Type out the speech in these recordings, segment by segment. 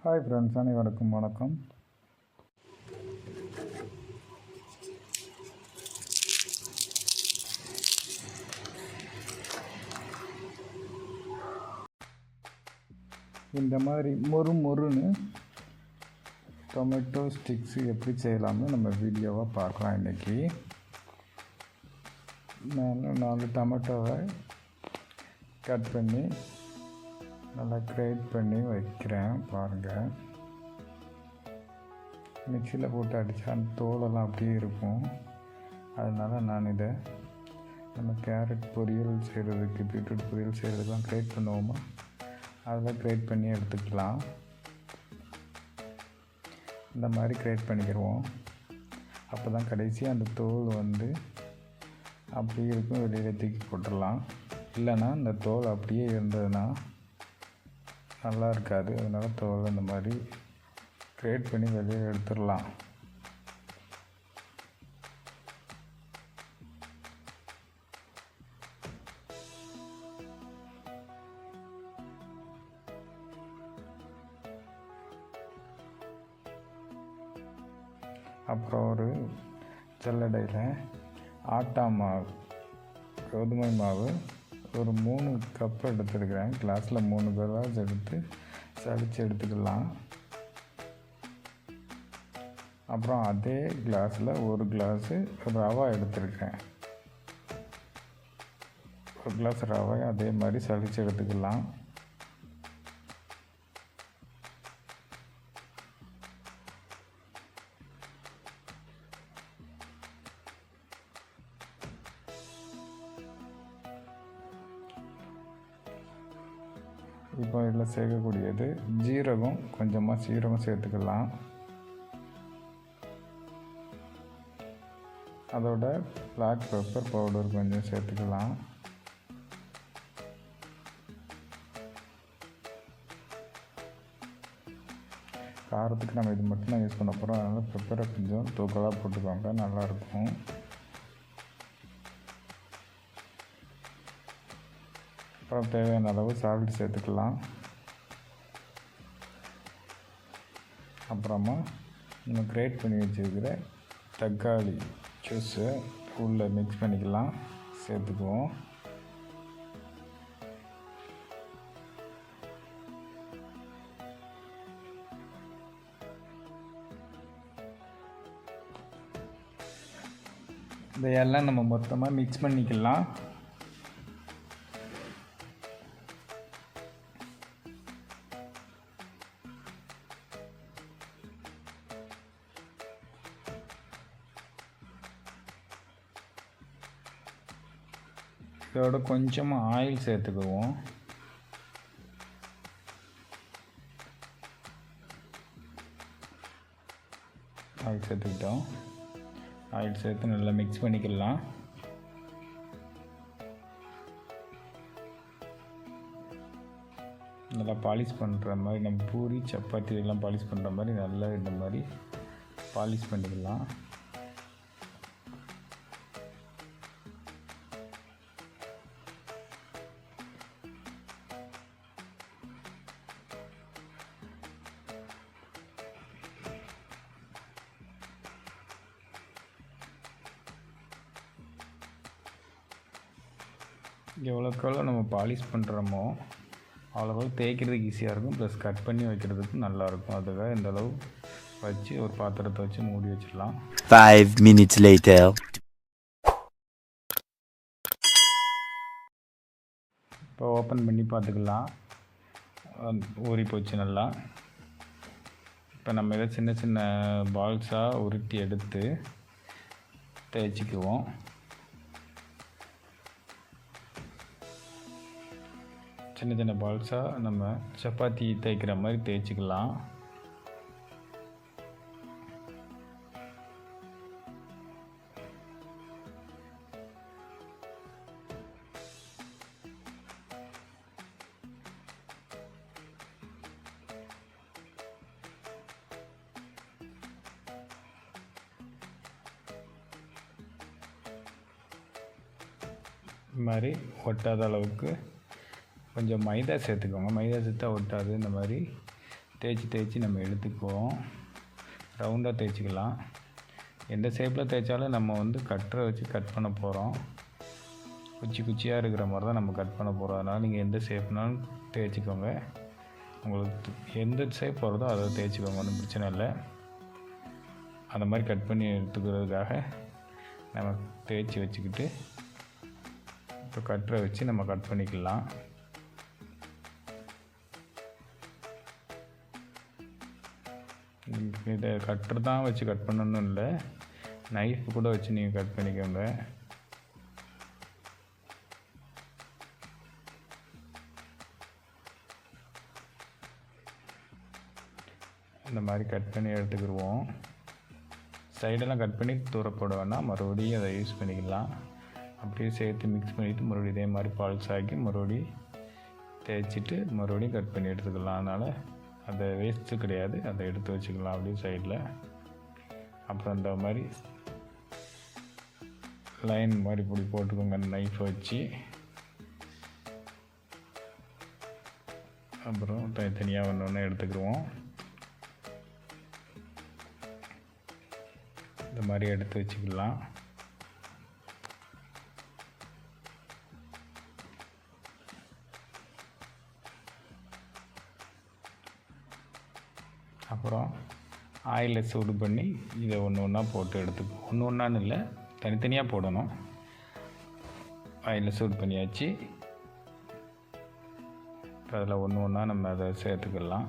Hi friends, அனைவருக்கும் வணக்கம். இந்த மாதிரி மொறுன்னு டொமேட்டோ ஸ்டிக்ஸு எப்படி செய்யலாம்னு நம்ம வீடியோவாக பார்க்கலாம். இன்றைக்கி நான் 4 டொமேட்டோவை கட் பண்ணி நல்லா கிரேட் பண்ணி வைக்கிறேன். பாருங்கள், மிக்சியில் போட்டு அடித்தா அந்த தோலெல்லாம் அப்படியே இருக்கும். அதனால் நான் இதை நம்ம கேரட் பொரியல் செய்கிறதுக்கு, பீட்ரூட் பொரியல் செய்கிறதுக்கெலாம் கிரேட் பண்ணுவோமா, அதில் கிரேட் பண்ணி எடுத்துக்கலாம். இந்த மாதிரி கிரேட் பண்ணிக்கிடுவோம். அப்போ தான் கடைசி அந்த தோல் அப்படியே இருக்கும், வெளியில் தூக்கி போட்டுடலாம். இல்லைன்னா இந்த தோல் அப்படியே இருந்ததுன்னா நல்லா இருக்காது. அதனால் தோல் இந்த மாதிரி கிரேட் பண்ணி வெளியே எடுத்துடலாம். அப்புறம் ஒரு ஜல்லடையில் ஆட்டா மாவு, கோதுமை மாவு ஒரு 3 கப் எடுத்துருக்கிறேன். கிளாஸில் 3 கிளாஸ் எடுத்து சளிச்சு எடுத்துக்கலாம். அப்புறம் அதே கிளாஸில் 1 கிளாஸு ரவா எடுத்துருக்கேன். 1 கிளாஸ் ரவை அதே மாதிரி சளிச்சு எடுத்துக்கலாம். இப்போ இதில் சேர்க்கக்கூடியது ஜீரகம், கொஞ்சமாக சீரகம் சேர்த்துக்கலாம். அதோட பிளாக் பெப்பர் பவுடர் கொஞ்சம் சேர்த்துக்கலாம். காரத்துக்கு நம்ம இது மட்டும் தான் யூஸ் பண்ண போகிறோம். அதனால் பெப்பரை கொஞ்சம் தூக்கலாக போட்டுக்கோங்க, நல்லாயிருக்கும். அப்புறம் தேவையான அளவு சால்ட் சேர்த்துக்கலாம். அப்புறமா நம்ம கிரேட் பண்ணி வச்சுருக்கிற தக்காளி ஜூஸை உள்ளே மிக்ஸ் பண்ணிக்கலாம், சேர்த்துக்குவோம். இதையெல்லாம் நம்ம மொத்தமாக மிக்ஸ் பண்ணிக்கலாம். இதோட கொஞ்சமாக ஆயில் சேர்த்துக்குவோம். ஆயில் சேர்த்துக்கிட்டோம். ஆயில் சேர்த்து நல்லா மிக்ஸ் பண்ணிக்கலாம். நல்லா பாலிஷ் பண்ணுற மாதிரி, நம்ம பூரி சப்பாத்தி எல்லாம் பாலிஷ் பண்ணுற மாதிரி நல்லா இந்த மாதிரி பாலிஷ் பண்ணிக்கலாம். எவ்வளோக்கெவ்வளோ நம்ம பாலிஷ் பண்ணுறோமோ அவ்வளோ தேய்க்கிறதுக்கு ஈஸியாக இருக்கும், ப்ளஸ் கட் பண்ணி வைக்கிறதுக்கு நல்லாயிருக்கும். அதுக்காக இந்த அளவு வச்சு ஒரு பாத்திரத்தை வச்சு மூடி வச்சிடலாம். 5 minutes later. இப்போ ஓப்பன் பண்ணி பார்த்துக்கலாம். ஊறி போச்சு நல்லா. இப்போ நம்ம இதை சின்ன சின்ன பால்ஸாக உருட்டி எடுத்து தேய்ச்சிக்குவோம். சின்ன சின்ன பால்ஸாக நம்ம சப்பாத்தி தேய்க்கிற மாதிரி தேய்ச்சிக்கலாம். இது மாதிரி ஒட்டாத அளவுக்கு கொஞ்சம் மைதா சேர்த்துக்கோங்க. மைதா சேர்த்தா ஒட்டாது. இந்த மாதிரி தேய்ச்சி நம்ம எடுத்துக்குவோம். ரவுண்டாக தேய்ச்சிக்கலாம். எந்த ஷேப்பில் தேய்ச்சாலும் நம்ம வந்து கட்டரை வச்சு கட் பண்ண போகிறோம். குச்சியாக இருக்கிற மாதிரி தான் நம்ம கட் பண்ண போகிறோம். அதனால் நீங்கள் எந்த ஷேப்னாலும் தேய்ச்சிக்கோங்க. உங்களுக்கு எந்த ஷேப் வருதோ அதை தேய்ச்சிக்கோங்க, ஒன்றும் பிரச்சனை இல்லை. அந்த மாதிரி கட் பண்ணி எடுத்துக்கிறதுக்காக நம்ம தேய்ச்சி வச்சுக்கிட்டு இப்போ கட்டரை வச்சு நம்ம கட் பண்ணிக்கலாம். இதை கட்டர் தான் வச்சு கட் பண்ணணும் இல்லை, நைஃப் கூட வச்சு நீங்கள் கட் பண்ணிக்கோங்க. இந்த மாதிரி கட் பண்ணி எடுத்துக்கிடுவோம். சைடெல்லாம் கட் பண்ணி தூர போட வேணாம், மறுபடியும் அதை யூஸ் பண்ணிக்கலாம். அப்படியே சேர்த்து மிக்ஸ் பண்ணிவிட்டு மறுபடியும் இதே மாதிரி பால்ஸ் ஆக்கி மறுபடியும் தேய்ச்சிட்டு மறுபடியும் கட் பண்ணி எடுத்துக்கலாம். அதனால் அதை வேஸ்ட்டு கிடையாது, அதை எடுத்து வச்சுக்கலாம் அப்படியே சைடில். அப்புறம் இந்த மாதிரி லைன் மாதிரி இப்படி போட்டுக்கோங்க நைஃப் வச்சு. அப்புறம் தனித்தனியாக ஒன்று எடுத்துக்கிடுவோம். இந்த மாதிரி எடுத்து வச்சுக்கலாம். அப்புறம் ஆயிலில் சூடு பண்ணி இதை ஒன்றா போட்டு எடுத்துக்கோ. ஒன்றான்னு இல்லை, தனித்தனியாக போடணும். ஆயிலில் சூடு பண்ணியாச்சு. அதில் ஒன்றா நம்ம அதை சேர்த்துக்கலாம்.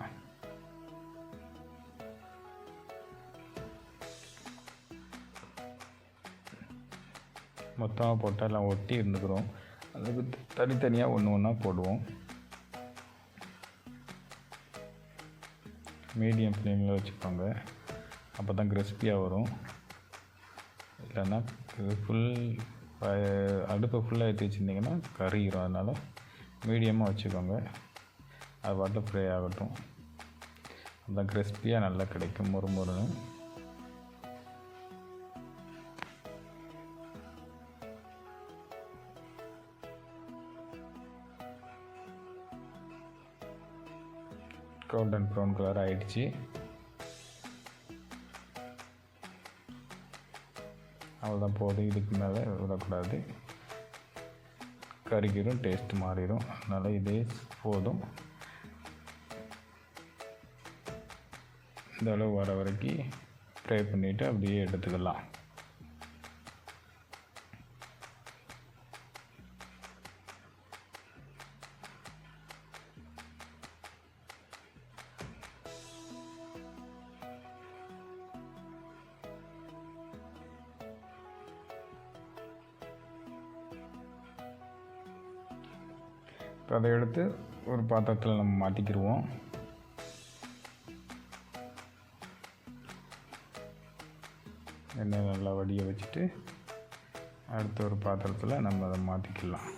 மொத்தமாக போட்டால் எல்லாம் ஒட்டி இருந்துக்கிறோம். அதுக்கு தனித்தனியாக ஒன்றா போடுவோம். மீடியம் ஃப்ளேமில் வச்சுக்கோங்க, அப்போ தான் கிறிஸ்பியாக வரும். இல்லைன்னா அடுப்பை ஃபுல்லாக ஏற்றி வச்சுருந்திங்கன்னா கறிக்கிறோம். அதனால் மீடியமாக வச்சுக்கோங்க, அது பாட்டில் ஃப்ரை ஆகட்டும். அதுதான் கிறிஸ்பியாக நல்லா கிடைக்கும், மொறுன்னு. கோல்டன் ப்ரௌன் கலர் ஆகிடுச்சு. அவ்வளோதான் போதும், இதுக்கு மேலே விடக்கூடாது, கறிக்கிடும், டேஸ்ட் மாறிடும். அதனால் இதே போதும். இந்த அளவு வர வரைக்கும் ஃப்ரை பண்ணிவிட்டு அப்படியே எடுத்துக்கலாம். இப்போ அதை எடுத்து ஒரு பாத்திரத்தில் நம்ம மாற்றிக்கிடுவோம். எண்ணெய் நல்லா வடிய வச்சுட்டு அடுத்த ஒரு பாத்திரத்தில் நம்ம அதை மாற்றிக்கலாம்.